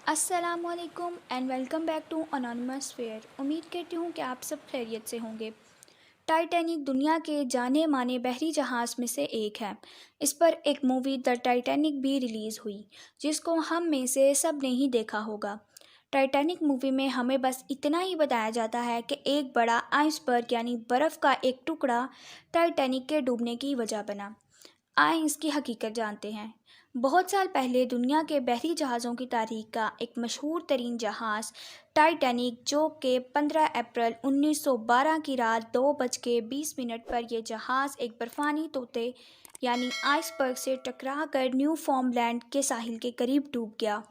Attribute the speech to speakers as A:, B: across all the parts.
A: अस्सलामुअलैकुम and welcome back to Anonymous Fair. उम्मीद करती हूँ कि आप सब खैरियत से होंगे। टाइटैनिक दुनिया के जाने माने बहरी जहाज़ में से एक है। इस पर एक मूवी द टाइटैनिक भी रिलीज़ हुई, जिसको हम में से सब ने ही देखा होगा। टाइटैनिक मूवी में हमें बस इतना ही बताया जाता है कि एक बड़ा आइसबर्ग यानी बर्फ़ का एक टुकड़ा टाइटैनिक के डूबने की वजह बना। आए इसकी हकीकत जानते हैं। बहुत साल पहले दुनिया के बहरी जहाज़ों की तारीख का एक मशहूर तरीन जहाज़ टाइटैनिक, जो कि 15 अप्रैल 1912 की रात 2:20 पर यह जहाज़ एक बर्फ़ानी तोते यानी आइसबर्ग से टकरा कर न्यू फॉर्मलैंड के साहिल के करीब डूब गया।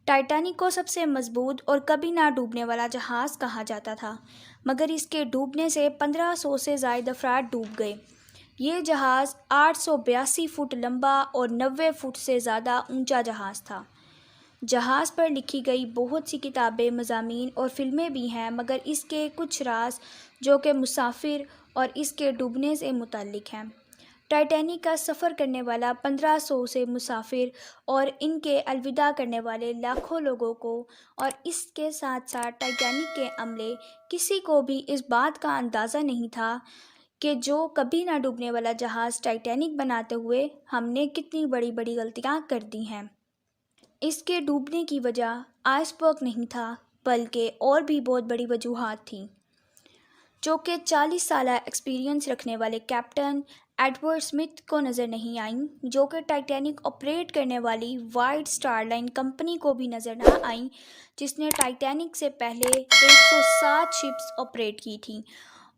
A: टाइटैनिक को सबसे मजबूत और कभी ना डूबने वाला जहाज़ कहा जाता था, मगर इसके डूबने से 1500 से ज़ायद अफराद डूब गए। ये जहाज़ 882 फुट लंबा और 90 फुट से ज़्यादा ऊंचा जहाज़ था। जहाज़ पर लिखी गई बहुत सी किताबें, मज़ामीन और फ़िल्में भी हैं, मगर इसके कुछ राज जो कि मुसाफिर और इसके डूबने से मुतल्लिक हैं। टाइटैनिक का सफ़र करने वाला 1500 से मुसाफिर और इनके अलविदा करने वाले लाखों लोगों को, और इसके साथ साथ टाइटैनिक के अमले, किसी को भी इस बात का अंदाज़ा नहीं था कि जो कभी ना डूबने वाला जहाज़ टाइटैनिक बनाते हुए हमने कितनी बड़ी बड़ी गलतियां कर दी हैं। इसके डूबने की वजह आइसबर्ग नहीं था, बल्कि और भी बहुत बड़ी वजूहात थीं, जो कि 40 साल एक्सपीरियंस रखने वाले कैप्टन एडवर्ड स्मिथ को नज़र नहीं आईं, जो कि टाइटैनिक ऑपरेट करने वाली वाइट स्टार लाइन कंपनी को भी नज़र ना आईं, जिसने टाइटैनिक से पहले 107 शिप्स ऑपरेट की थी।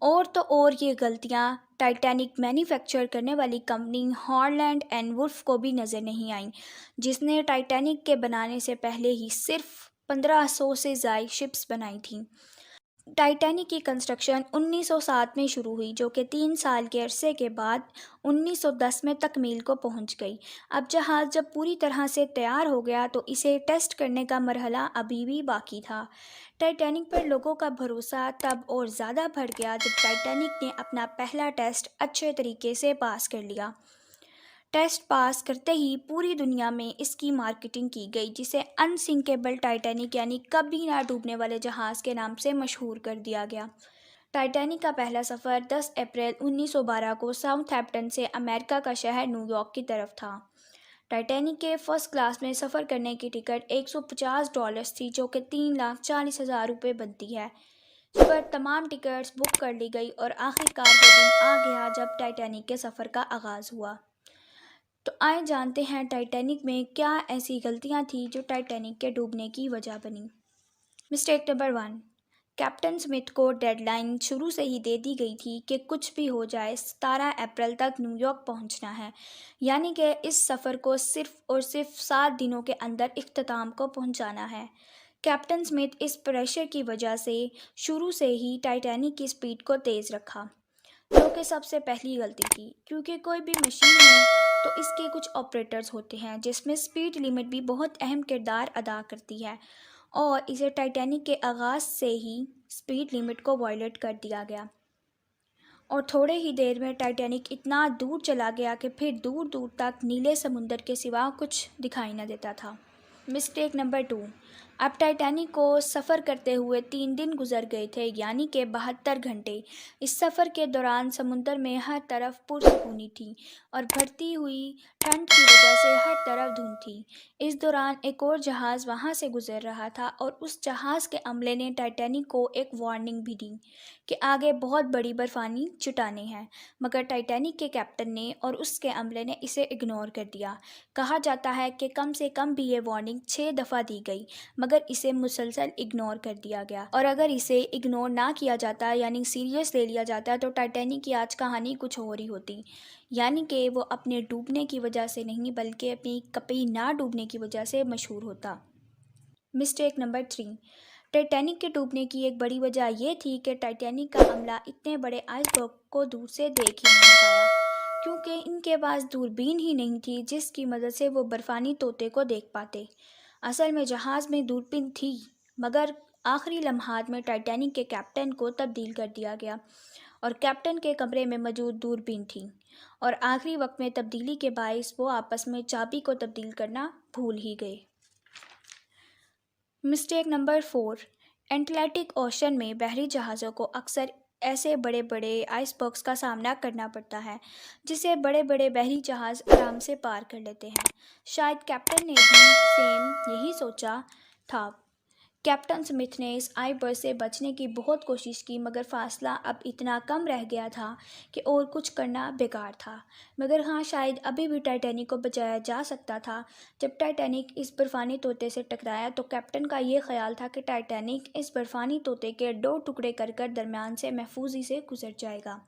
A: और तो और ये गलतियाँ टाइटैनिक मैन्युफैक्चर करने वाली कंपनी हॉलैंड एंड वुल्फ को भी नज़र नहीं आईं, जिसने टाइटैनिक के बनाने से पहले ही सिर्फ 1500 से ज़ायद शिप्स बनाई थीं। टाइटैनिक की कंस्ट्रक्शन 1907 में शुरू हुई, जो कि 3 साल के अरसे के बाद 1910 में तकमील को पहुंच गई। अब जहाज़ जब पूरी तरह से तैयार हो गया तो इसे टेस्ट करने का मरहला अभी भी बाकी था। टाइटैनिक पर लोगों का भरोसा तब और ज़्यादा बढ़ गया जब टाइटैनिक ने अपना पहला टेस्ट अच्छे तरीके से पास कर लिया। टेस्ट पास करते ही पूरी दुनिया में इसकी मार्केटिंग की गई, जिसे अनसिंकेबल टाइटैनिक यानी कभी ना डूबने वाले जहाज़ के नाम से मशहूर कर दिया गया। टाइटैनिक का पहला सफ़र 10 अप्रैल 1912 को साउथहैम्पटन से अमेरिका का शहर न्यूयॉर्क की तरफ था। टाइटैनिक के फर्स्ट क्लास में सफ़र करने की टिकट $150 थी, जो कि 3,40,000 रुपये बनती है। इस पर तमाम टिकट्स बुक कर ली गई और आखिरकार वो दिन आ गया जब टाइटैनिक के सफ़र का आगाज़ हुआ। तो आइए जानते हैं टाइटैनिक में क्या ऐसी गलतियां थी जो टाइटैनिक के डूबने की वजह बनी। Mistake number 1। कैप्टन स्मिथ को डेडलाइन शुरू से ही दे दी गई थी कि कुछ भी हो जाए 17 अप्रैल तक न्यूयॉर्क पहुंचना है, यानी कि इस सफ़र को सिर्फ और सिर्फ 7 दिनों के अंदर इख्तिताम को पहुंचाना है। कैप्टन स्मिथ इस प्रेशर की वजह से शुरू से ही टाइटैनिक की स्पीड को तेज़ रखा, जो कि सबसे पहली गलती थी, क्योंकि कोई भी मशीन हो तो इसके कुछ ऑपरेटर्स होते हैं, जिसमें स्पीड लिमिट भी बहुत अहम किरदार अदा करती है, और इसे टाइटैनिक के आगाज़ से ही स्पीड लिमिट को वायलेट कर दिया गया और थोड़े ही देर में टाइटैनिक इतना दूर चला गया कि फिर दूर दूर तक नीले समुंदर के सिवा कुछ दिखाई न देता था। Mistake number 2। अब टाइटैनिक को सफ़र करते हुए 3 दिन गुजर गए थे, यानी कि 72 घंटे। इस सफ़र के दौरान समुंदर में हर तरफ पुरसकूनी थी और बढ़ती हुई ठंड की वजह से हर तरफ धुंध थी। इस दौरान एक और जहाज़ वहां से गुजर रहा था और उस जहाज़ के अमले ने टाइटैनिक को एक वार्निंग भी दी कि आगे बहुत बड़ी बर्फानी चट्टानें हैं, मगर टाइटैनिक के कैप्टन ने और उसके अमले ने इसे इग्नोर कर दिया। कहा जाता है कि कम से कम भी ये वार्निंग 6 दफ़ा दी गई, मगर इसे मुसलसल इग्नोर कर दिया गया, और अगर इसे इग्नोर ना किया जाता यानी सीरियस ले लिया जाता तो टाइटैनिक की आज कहानी कुछ और ही होती, यानी कि वो अपने डूबने की वजह से नहीं बल्कि अपनी कभी ना डूबने की वजह से मशहूर होता। Mistake number 3। टाइटैनिक के डूबने की एक बड़ी वजह यह थी कि टाइटैनिक का अमला इतने बड़े आइसबर्ग को दूर से देख ही नहीं पाया, क्योंकि इनके पास दूरबीन ही नहीं थी जिसकी मदद से वो बर्फानी तोते को देख पाते। असल में जहाज़ में दूरबीन थी, मगर आखिरी लम्हात में टाइटैनिक के कैप्टन को तब्दील कर दिया गया और कैप्टन के कमरे में मौजूद दूरबीन थी, और आखिरी वक्त में तब्दीली के बायस वो आपस में चाबी को तब्दील करना भूल ही गए। Mistake number 4। एटलांटिक ओशन में बहरी जहाज़ों को अक्सर ऐसे बड़े बड़े आइसबर्ग्स का सामना करना पड़ता है जिसे बड़े बड़े बहरी जहाज़ आराम से पार कर लेते हैं। शायद कैप्टन ने भी सेम यही सोचा था। कैप्टन स्मिथ ने इस आइसबर्ग से बचने की बहुत कोशिश की, मगर फासला अब इतना कम रह गया था कि और कुछ करना बेकार था। मगर हाँ, शायद अभी भी टाइटैनिक को बचाया जा सकता था। जब टाइटैनिक इस बर्फ़ानी तोते से टकराया तो कैप्टन का ये ख्याल था कि टाइटैनिक इस बर्फ़ानी तोते के 2 टुकड़े कर कर दरमियान से महफूजी से गुजर जाएगा।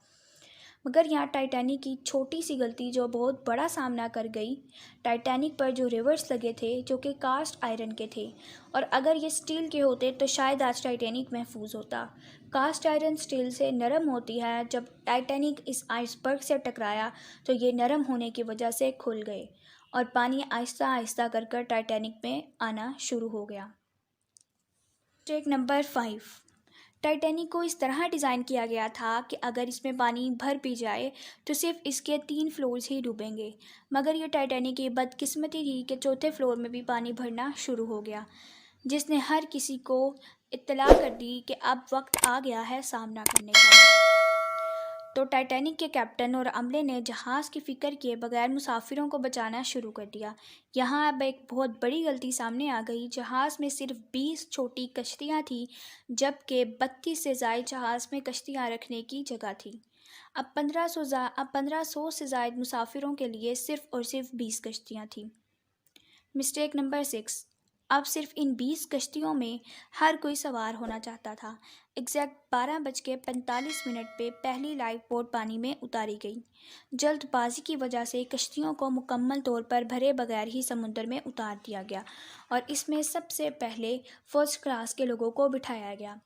A: मगर यहाँ टाइटैनिक की छोटी सी गलती जो बहुत बड़ा सामना कर गई। टाइटैनिक पर जो रिवर्स लगे थे जो कि कास्ट आयरन के थे, और अगर ये स्टील के होते तो शायद आज टाइटैनिक महफूज होता। कास्ट आयरन स्टील से नरम होती है। जब टाइटैनिक इस आइसबर्ग से टकराया तो ये नरम होने की वजह से खुल गए और पानी आहिस्ता आहिस्ता कर कर टाइटैनिक में आना शुरू हो गया। Mistake number 5। टाइटैनिक को इस तरह डिज़ाइन किया गया था कि अगर इसमें पानी भर भी जाए तो सिर्फ इसके 3 फ्लोर्स ही डूबेंगे। मगर ये टाइटैनिक की बदकिस्मती थी कि चौथे फ्लोर में भी पानी भरना शुरू हो गया, जिसने हर किसी को इत्तला कर दी कि अब वक्त आ गया है सामना करने का। तो टाइटैनिक के कैप्टन और अमले ने जहाज़ की फ़िक्र किए बगैर मुसाफिरों को बचाना शुरू कर दिया। यहाँ अब एक बहुत बड़ी गलती सामने आ गई। जहाज़ में सिर्फ 20 छोटी कश्तियाँ थीं, जबकि 32 से ज़ायद जहाज़ में कश्तियाँ रखने की जगह थी। अब 1500 से ज़ायद मुसाफिरों के लिए सिर्फ और सिर्फ 20 कश्तियाँ थीं। Mistake number 6। अब सिर्फ इन 20 कश्तियों में हर कोई सवार होना चाहता था। एग्जैक्ट 12:45 पे पहली लाइफ बोट पानी में उतारी गई। जल्दबाजी की वजह से कश्तियों को मुकम्मल तौर पर भरे बगैर ही समुद्र में उतार दिया गया और इसमें सबसे पहले फर्स्ट क्लास के लोगों को बिठाया गया।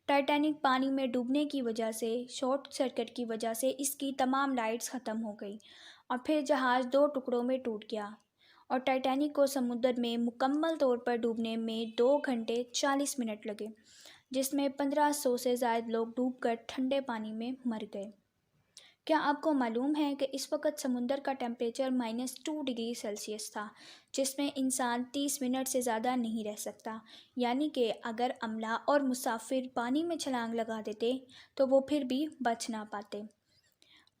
A: टाइटैनिक पानी में डूबने की वजह से शॉर्ट सर्किट की वजह से इसकी तमाम लाइट्स ख़त्म हो गई और फिर जहाज़ 2 टुकड़ों में टूट गया और टाइटैनिक को समुद्र में मुकम्मल तौर पर डूबने में 2 घंटे 40 मिनट लगे, जिसमें 1500 से ज़ायद लोग डूबकर ठंडे पानी में मर गए। क्या आपको मालूम है कि इस वक्त समुद्र का टेम्परेचर -2 डिग्री सेल्सियस था, जिसमें इंसान 30 मिनट से ज़्यादा नहीं रह सकता। यानी कि अगर अमला और मुसाफिर पानी में छलांग लगा देते तो वो फिर भी बच ना पाते,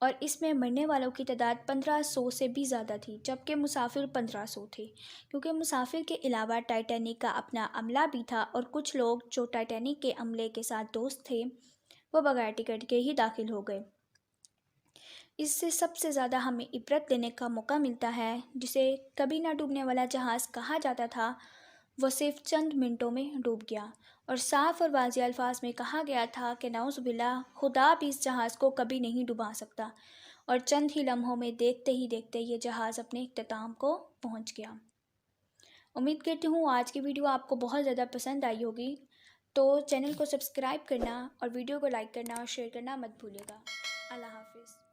A: और इसमें मरने वालों की तादाद 1500 से भी ज़्यादा थी, जबकि मुसाफिर 1500 थे। क्योंकि मुसाफिर के अलावा टाइटैनिक का अपना अमला भी था और कुछ लोग जो टाइटैनिक के अमले के साथ दोस्त थे वो बगैर टिकट के ही दाखिल हो गए। इससे सबसे ज़्यादा हमें इबरत लेने का मौका मिलता है। जिसे कभी ना डूबने वाला जहाज़ कहा जाता था, वो सिर्फ चंद मिनटों में डूब गया और साफ और वाज़ेह अल्फाज में कहा गया था कि नाउज़ुबिल्लाह, खुदा भी इस जहाज़ को कभी नहीं डुबा सकता। और चंद ही लम्हों में देखते ही देखते ये जहाज़ अपने इख्तिताम को पहुंच गया। उम्मीद करती हूँ आज की वीडियो आपको बहुत ज़्यादा पसंद आई होगी। तो चैनल को सब्सक्राइब करना और वीडियो को लाइक करना और शेयर करना मत भूलिएगा। अल्लाह हाफिज़।